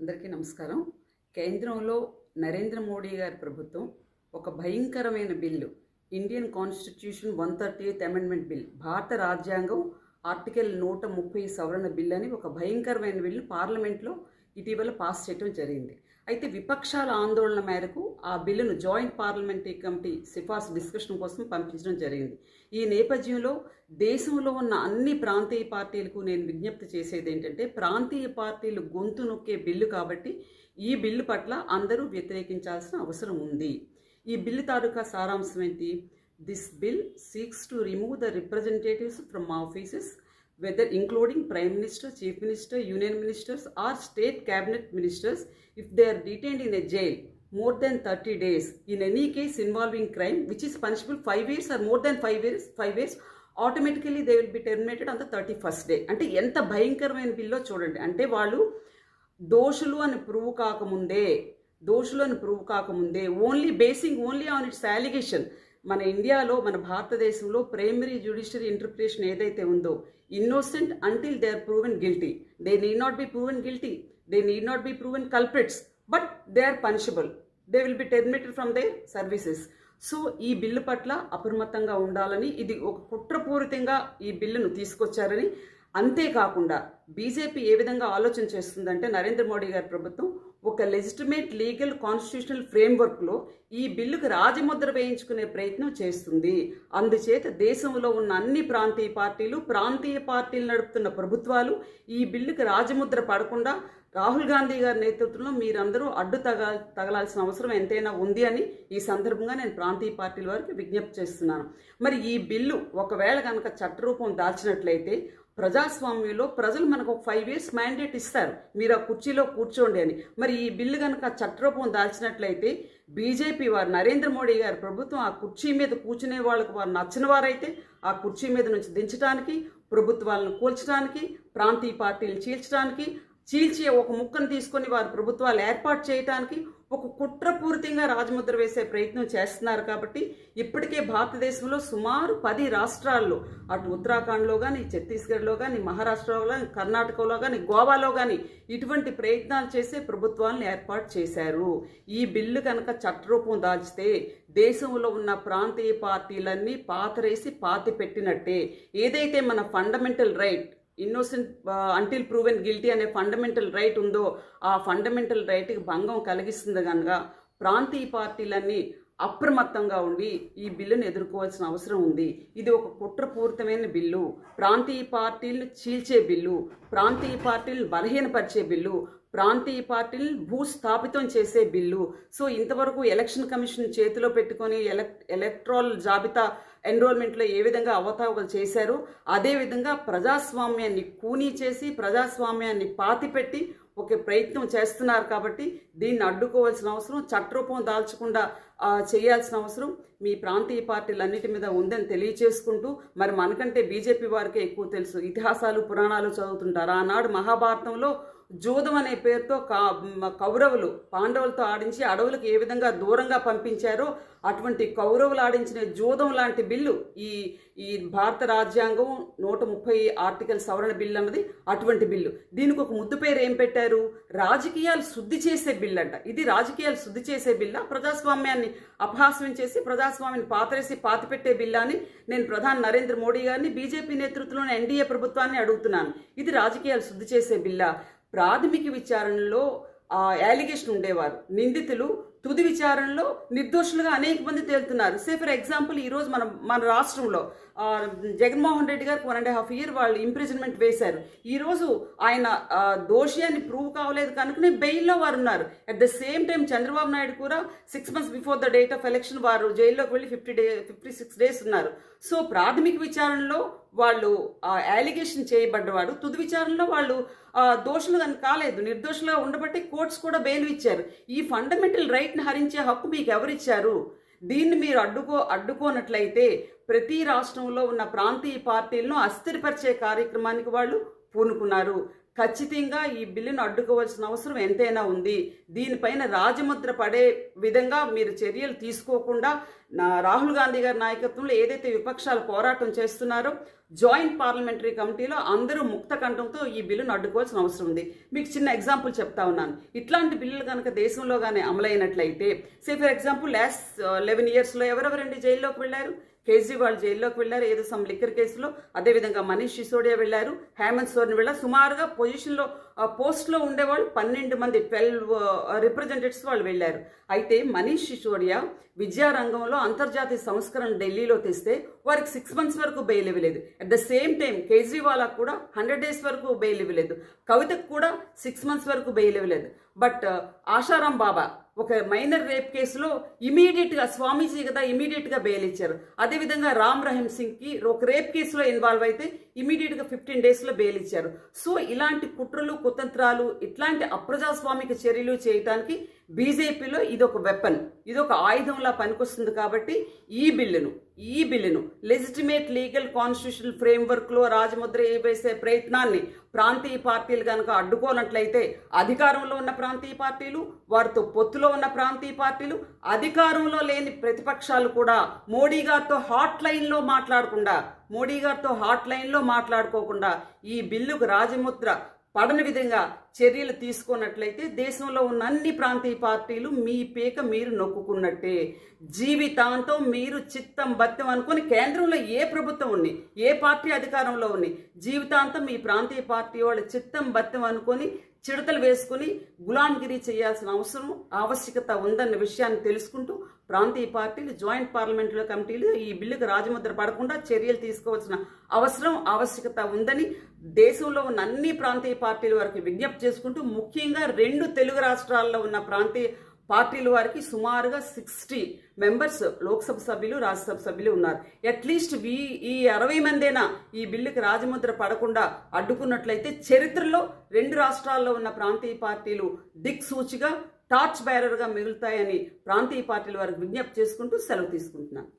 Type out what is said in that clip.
అందరికీ నమస్కారం. కేంద్రంలో నరేంద్ర మోడీ గారి ప్రభుత్వం ఒక భయంకరమైన bill Indian constitution 138th amendment bill, భారత రాజ్యాంగం ఆర్టికల్ 130 సవరణ బిల్ అని ఒక భయంకరమైన బిల్లు పార్లమెంట్లో ఇటీవల పాస్ చేయడం జరిగింది. అయితే విపక్షాల ఆందోళన మేరకు ఆ బిల్లును జాయింట్ పార్లమెంటరీ కమిటీ సిఫార్సు డిస్కషన్ కోసం పంపించడం జరిగింది. ఈ నేపథ్యంలో దేశంలో ఉన్న అన్ని ప్రాంతీయ పార్టీలకు నేను విజ్ఞప్తి చేసేది ఏంటంటే, ప్రాంతీయ పార్టీలు గొంతు నొక్కే బిల్లు కాబట్టి ఈ బిల్లు పట్ల అందరూ వ్యతిరేకించాల్సిన అవసరం ఉంది. ఈ బిల్లు తాలూకా సారాంశం ఏంటి? This bill seeks to remove the representatives from offices whether including Prime Minister, Chief Minister, Union Ministers or State Cabinet Ministers if they are detained in a jail more than 30 days in any case involving crime which is punishable 5 years or more than 5 years, automatically they will be terminated on the 31st day. అంటే ఎంత భయంకరమైన బిల్లో చూడండి. అంటే వాళ్ళు దోషులు అని prove కాకముందే only basing only on its allegation. మన ఇండియాలో, మన భారతదేశంలో ప్రైమరీ జ్యుడిషియరీ ఇంటర్ప్రిటేషన్ ఏదైతే ఉందో, innocent until they are proven guilty. They need not be proven guilty. They need not be proven culprits. But they are punishable. They will be terminated from their services. So ఈ bill పట్ల అప్రమత్తంగా ఉండాలని, ఇది ఒక కుట్రపూరితంగా ఈ బిల్లును తీసుకొచ్చారని, అంతేకాకుండా బీజేపీ ఏ విధంగా ఆలోచన చేస్తుందంటే, నరేంద్ర మోడీ గారి ప్రభుత్వం ఒక లెజిటిమేట్ లీగల్ కాన్స్టిట్యూషనల్ ఫ్రేమ్వర్క్లో ఈ బిల్లుకు రాజముద్ర వేయించుకునే ప్రయత్నం చేస్తుంది. అందుచేత దేశంలో ఉన్న అన్ని ప్రాంతీయ పార్టీలు నడుపుతున్న ప్రభుత్వాలు ఈ బిల్లుకు రాజముద్ర పడకుండా రాహుల్ గాంధీ గారి నేతృత్వంలో మీరందరూ తగలాల్సిన అవసరం ఎంతైనా ఉంది అని ఈ సందర్భంగా నేను ప్రాంతీయ పార్టీల వారికి విజ్ఞప్తి చేస్తున్నాను. మరి ఈ బిల్లు ఒకవేళ కనుక చట్టరూపం దాల్చినట్లయితే, ప్రజాస్వామ్యంలో ప్రజలు మనకు 5 years మ్యాండేట్ ఇస్తారు, మీరు ఆ కుర్చీలో కూర్చోండి అని. మరి ఈ బిల్లు కనుక చట్టరూపం దాల్చినట్లయితే బీజేపీ వారు, నరేంద్ర మోడీ గారి ప్రభుత్వం ఆ కుర్చీ మీద కూర్చునే వాళ్ళకు వారు నచ్చిన వారైతే ఆ కుర్చీ మీద నుంచి దించడానికి, ప్రభుత్వాలను కూల్చడానికి, ప్రాంతీయ పార్టీలు చీల్చి ఒక ముక్కను తీసుకొని వారి ప్రభుత్వాలు ఏర్పాటు చేయడానికి ఒక కుట్రపూరితంగా రాజముద్ర వేసే ప్రయత్నం చేస్తున్నారు. కాబట్టి ఇప్పటికే భారతదేశంలో సుమారు 10 రాష్ట్రాల్లో, అటు ఉత్తరాఖండ్లో కానీ, ఛత్తీస్గఢ్లో కానీ, మహారాష్ట్రలో కానీ, కర్ణాటకలో కానీ, గోవాలో కానీ ఇటువంటి ప్రయత్నాలు చేసే ప్రభుత్వాలను ఏర్పాటు చేశారు. ఈ బిల్లు కనుక చట్టరూపం దాల్చితే దేశంలో ఉన్న ప్రాంతీయ పార్టీలన్నీ పాతరేసి పాతి పెట్టినట్టే. ఏదైతే మన fundamental right, innocent until proven guilty అనే ఫండమెంటల్ రైట్ ఉందో, ఆ ఫండమెంటల్ రైట్కి భంగం కలిగిస్తుంది కనుక ప్రాంతీయ పార్టీలన్నీ అప్రమత్తంగా ఉండి ఈ బిల్లును ఎదుర్కోవాల్సిన అవసరం ఉంది. ఇది ఒక కుట్రపూరితమైన బిల్లు, ప్రాంతీయ పార్టీలను చీల్చే బిల్లు, ప్రాంతీయ పార్టీలను బలహీనపరిచే బిల్లు, ప్రాంతీయ పార్టీలను భూస్థాపితం చేసే బిల్లు. సో ఇంతవరకు ఎలక్షన్ కమిషన్ చేతిలో పెట్టుకొని ఎలక్ట్రల్ జాబితా ఎన్రోల్మెంట్లో ఏ విధంగా అవతావకలు చేశారో, అదేవిధంగా ప్రజాస్వామ్యాన్ని కూనీ చేసి, ప్రజాస్వామ్యాన్ని పాతిపెట్టి ఒక ప్రయత్నం చేస్తున్నారు. కాబట్టి దీన్ని అడ్డుకోవాల్సిన అవసరం, చట్టరూపం దాల్చకుండా చేయాల్సిన అవసరం మీ ప్రాంతీయ పార్టీలన్నిటి మీద ఉందని తెలియచేసుకుంటూ, మరి మనకంటే బీజేపీ వారికే ఎక్కువ తెలుసు, ఇతిహాసాలు పురాణాలు చదువుతుంటారు. ఆనాడు మహాభారతంలో జూదం అనే పేరుతో కౌరవులు పాండవులతో ఆడించి అడవులకు ఏ విధంగా దూరంగా పంపించారో, అటువంటి కౌరవులు ఆడించిన జూదం లాంటి బిల్లు ఈ భారత రాజ్యాంగం 130 ఆర్టికల్ సవరణ బిల్లు అన్నది అటువంటి బిల్లు. దీనికి ఒక ముద్దు పేరు ఏం పెట్టారు? రాజకీయాలు శుద్ధి చేసే బిల్లు అంట. ఇది రాజకీయాలు శుద్ధి చేసే బిల్లా, ప్రజాస్వామ్యాన్ని అపహాస్యం చేసి ప్రజాస్వామ్యాన్ని పాతిపెట్టే బిల్లా అని నేను ప్రధాని నరేంద్ర మోడీ గారిని, బీజేపీ నేతృత్వంలోని ఎన్డీఏ ప్రభుత్వాన్ని అడుగుతున్నాను. ఇది రాజకీయాలు శుద్ధి చేసే బిల్లా? ప్రాథమిక విచారణలో అలిగేషన్ ఉండేవారు నిందితులు, తుది విచారణలో నిర్దోషులుగా అనేక మంది తేలుతున్నారు. సే ఫర్ ఎగ్జాంపుల్, ఈరోజు మన రాష్ట్రంలో జగన్మోహన్ రెడ్డి గారికి 1.5 years వాళ్ళు ఇంప్రిజన్మెంట్ వేశారు. ఈరోజు ఆయన దోషి అని ప్రూవ్ కావలేదు కనుకనే బెయిల్లో వారు ఉన్నారు. At the same time Chandrababu Naidu కూడా 6 months before the date of election వారు జైల్లోకి వెళ్ళి 56 days ఉన్నారు. సో ప్రాథమిక విచారణలో వాళ్ళు అలిగేషన్ చేయబడ్డవాడు, తుది విచారణలో వాళ్ళు దోషులు కాలేదు, నిర్దోషులుగా ఉండబట్టి కోర్ట్స్ కూడా బెయిల్ ఇచ్చారు. ఈ ఫండమెంటల్ రైట్ని హరించే హక్కు మీకు ఎవరిచ్చారు? దీన్ని మీరు అడ్డుకోనట్లయితే ప్రతి రాష్ట్రంలో ఉన్న ప్రాంతీయ పార్టీలను అస్థిరపరిచే కార్యక్రమానికి వాళ్ళు పూనుకున్నారు. ఖచ్చితంగా ఈ బిల్లును అడ్డుకోవాల్సిన అవసరం ఎంతైనా ఉంది. దీనిపైన రాజముద్ర పడే విధంగా మీరు చర్యలు తీసుకోకుండా రాహుల్ గాంధీ గారి నాయకత్వంలో ఏదైతే విపక్షాలు పోరాటం చేస్తున్నారో జాయింట్ పార్లమెంటరీ కమిటీలో అందరూ ముక్త కంఠంతో ఈ బిల్లును అడ్డుకోవాల్సిన అవసరం ఉంది. మీకు చిన్న ఎగ్జాంపుల్ చెప్తా ఉన్నాను. ఇట్లాంటి బిల్లులు కనుక దేశంలో కానీ అమలైనట్లయితే, సే ఫర్ ఎగ్జాంపుల్ లాస్ట్ 11 yearsలో ఎవరెవరండి జైల్లోకి వెళ్ళారు? కేజ్రీవాల్ జైల్లోకి వెళ్ళారు ఏదో సమ్ లిక్కర్ కేసులో. అదేవిధంగా మనీష్ సిసోడియా వెళ్ళారు, హేమంత్ సోరెన్ వెళ్ళారు. సుమారుగా పొజిషన్లో పోస్ట్లో ఉండేవాళ్ళు 12 మంది 12 రిప్రజెంటేటివ్స్ వాళ్ళు వెళ్ళారు. అయితే మనీష్ సిసోడియా విద్యారంగంలో అంతర్జాతీయ సంస్కరణ ఢిల్లీలో తెస్తే వారికి 6 months వరకు బెయిల్ ఇవ్వలేదు. అట్ ద సేమ్ టైం కేజ్రీవాల్కి కూడా 100 days వరకు బెయిల్ ఇవ్వలేదు. కవితకు కూడా 6 months వరకు బెయిల్ ఇవ్వలేదు. బట్ ఆశారాం బాబా ఒక మైనర్ రేప్ కేసులో ఇమీడియట్గా, స్వామీజీ కదా, ఇమీడియట్గా బెయిల్ ఇచ్చారు. అదేవిధంగా రామ్ రహీమ్ సింగ్కి ఒక రేప్ కేసులో ఇన్వాల్వ్ అయితే ఇమీడియట్గా 15 daysలో బెయిల్ ఇచ్చారు. సో ఇలాంటి కుట్రలు, కుతంత్రాలు, ఇట్లాంటి అప్రజాస్వామిక చర్యలు చేయడానికి బీజేపీలో ఇదొక వెపన్, ఇదొక ఆయుధంలా పనికొస్తుంది. కాబట్టి ఈ బిల్లును లెజిటిమేట్ లీగల్ కాన్స్టిట్యూషనల్ ఫ్రేమ్వర్క్లో రాజముద్ర వేసే ప్రయత్నాన్ని ప్రాంతీయ పార్టీలు కనుక అడ్డుకోనట్లయితే, అధికారంలో ఉన్న ప్రాంతీయ పార్టీలు, వారితో పొత్తులో ఉన్న ప్రాంతీయ పార్టీలు, అధికారంలో లేని ప్రతిపక్షాలు కూడా మోడీ గారితో హాట్ లైన్లో మాట్లాడుకోకుండా ఈ బిల్లుకు రాజముద్ర పడని విధంగా చర్యలు తీసుకున్నట్లయితే దేశంలో ఉన్న అన్ని ప్రాంతీయ పార్టీలు మీ పీక మీరు నొక్కుకున్నట్టే. జీవితాంతం మీరు చిత్తం బత్తం అనుకుని కేంద్రంలో ఏ ప్రభుత్వం ఉంది, ఏ పార్టీ అధికారంలో ఉంది, జీవితాంతం మీ ప్రాంతీయ పార్టీ వాళ్ళ చిత్తం బత్తం అనుకొని చిడతలు వేసుకుని గులాంగిరి చేయాల్సిన ఆవశ్యకత ఉందన్న విషయాన్ని తెలుసుకుంటూ ప్రాంతీయ పార్టీలు, జాయింట్ పార్లమెంటరీ కమిటీలు ఈ బిల్లుకు రాజముద్ర పడకుండా చర్యలు తీసుకోవాల్సిన ఆవశ్యకత ఉందని దేశంలో ఉన్న అన్ని ప్రాంతీయ పార్టీల వారికి విజ్ఞప్తి చేసుకుంటూ, ముఖ్యంగా 2 తెలుగు రాష్ట్రాల్లో ఉన్న ప్రాంతీయ పార్టీల వారికి సుమారుగా 60 members లోక్సభ సభ్యులు, రాజ్యసభ సభ్యులు ఉన్నారు. అట్లీస్ట్ ఈ 60 మందేనా ఈ బిల్లుకి రాజముద్ర పడకుండా అడ్డుకున్నట్లయితే చరిత్రలో 2 రాష్ట్రాల్లో ఉన్న ప్రాంతీయ పార్టీలు దిక్సూచిగా, టార్చ్ బేరర్గా మిగులుతాయని ప్రాంతీయ పార్టీల వారికి విజ్ఞప్తి చేసుకుంటూ సెలవు తీసుకుంటున్నాను.